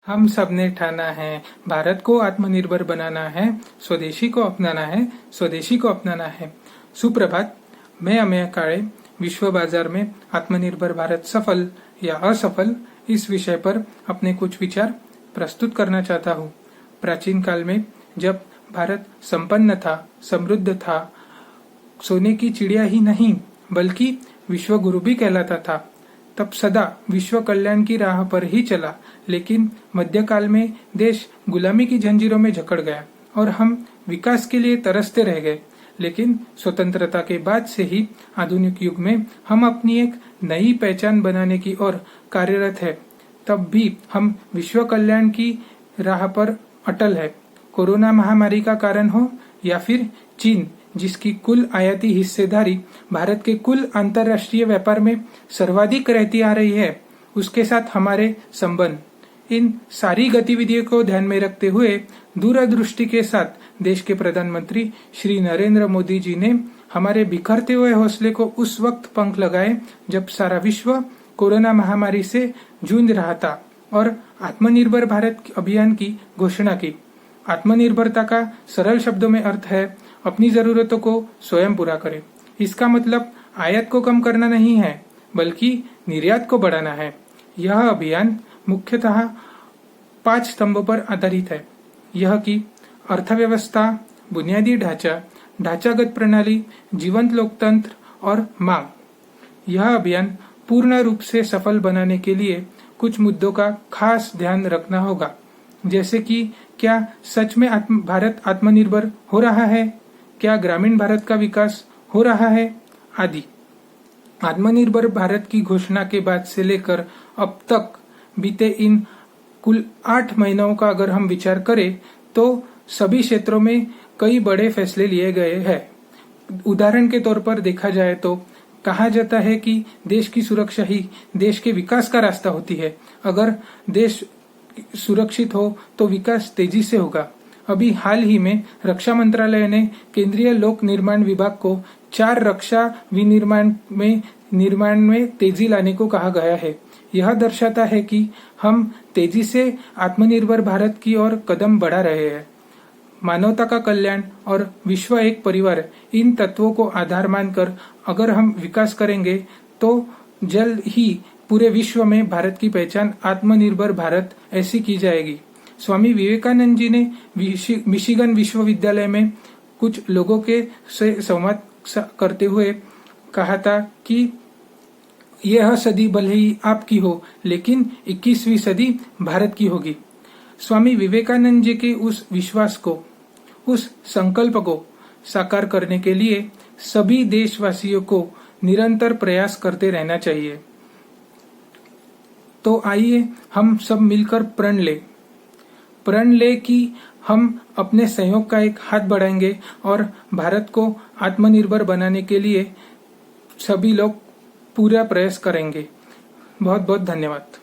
हम सब ने ठाना है, भारत को आत्मनिर्भर बनाना है, स्वदेशी को अपनाना है, स्वदेशी को अपनाना है। सुप्रभात, मैं अमेय काळे विश्व बाजार में आत्मनिर्भर भारत सफल या असफल इस विषय पर अपने कुछ विचार प्रस्तुत करना चाहता हूँ। प्राचीन काल में जब भारत संपन्न था, समृद्ध था, सोने की चिड़िया ही नहीं बल्कि विश्व गुरु भी कहलाता था, तब सदा विश्व कल्याण की राह पर ही चला। लेकिन मध्यकाल में देश गुलामी की जंजीरों में जकड़ गया और हम विकास के लिए तरसते रह गए। लेकिन स्वतंत्रता के बाद से ही आधुनिक युग में हम अपनी एक नई पहचान बनाने की ओर कार्यरत है। तब भी हम विश्व कल्याण की राह पर अटल है। कोरोना महामारी का कारण हो या फिर चीन, जिसकी कुल आयाती हिस्सेदारी भारत के कुल अंतर्राष्ट्रीय व्यापार में सर्वाधिक रहती आ रही है, उसके साथ हमारे संबंध, इन सारी गतिविधियों को ध्यान में रखते हुए दूरदृष्टि के साथ देश के प्रधानमंत्री श्री नरेंद्र मोदी जी ने हमारे बिखरते हुए हौसले को उस वक्त पंख लगाए जब सारा विश्व कोरोना महामारी से जूझ रहा था और आत्मनिर्भर भारत अभियान की घोषणा की। आत्मनिर्भरता का सरल शब्दों में अर्थ है अपनी जरूरतों को स्वयं पूरा करें। इसका मतलब आयात को कम करना नहीं है, बल्कि निर्यात को बढ़ाना है। यह अभियान मुख्यतः 5 स्तंभों पर आधारित है। यह कि अर्थव्यवस्था, बुनियादी ढांचा, ढांचागत प्रणाली, जीवंत लोकतंत्र और मांग। यह अभियान पूर्ण रूप से सफल बनाने के लिए कुछ मुद्दों का खास ध्यान रखना होगा, जैसे कि क्या सच में भारत आत्मनिर्भर हो रहा है, क्या ग्रामीण भारत का विकास हो रहा है, आदि। आत्मनिर्भर भारत की घोषणा के बाद से लेकर अब तक बीते इन कुल 8 महीनों का अगर हम विचार करें तो सभी क्षेत्रों में कई बड़े फैसले लिए गए हैं। उदाहरण के तौर पर देखा जाए तो कहा जाता है कि देश की सुरक्षा ही देश के विकास का रास्ता होती है। अगर देश सुरक्षित हो तो विकास तेजी से होगा। अभी हाल ही में रक्षा मंत्रालय ने केंद्रीय लोक निर्माण विभाग को 4 रक्षा विनिर्माण में तेजी लाने को कहा गया है। यह दर्शाता है कि हम तेजी से आत्मनिर्भर भारत की ओर कदम बढ़ा रहे हैं। मानवता का कल्याण और विश्व एक परिवार, इन तत्वों को आधार मानकर अगर हम विकास करेंगे तो जल्द ही पूरे विश्व में भारत की पहचान आत्मनिर्भर भारत ऐसी की जाएगी। स्वामी विवेकानंद जी ने मिशिगन विश्वविद्यालय में कुछ लोगों के से संवाद करते हुए कहा था कि यह सदी भले ही आपकी हो, लेकिन 21वीं सदी भारत की होगी। स्वामी विवेकानंद जी के उस विश्वास को, उस संकल्प को साकार करने के लिए सभी देशवासियों को निरंतर प्रयास करते रहना चाहिए। तो आइए हम सब मिलकर प्रण ले कि हम अपने सहयोग का एक हाथ बढ़ाएंगे और भारत को आत्मनिर्भर बनाने के लिए सभी लोग पूरा प्रयास करेंगे। बहुत बहुत धन्यवाद।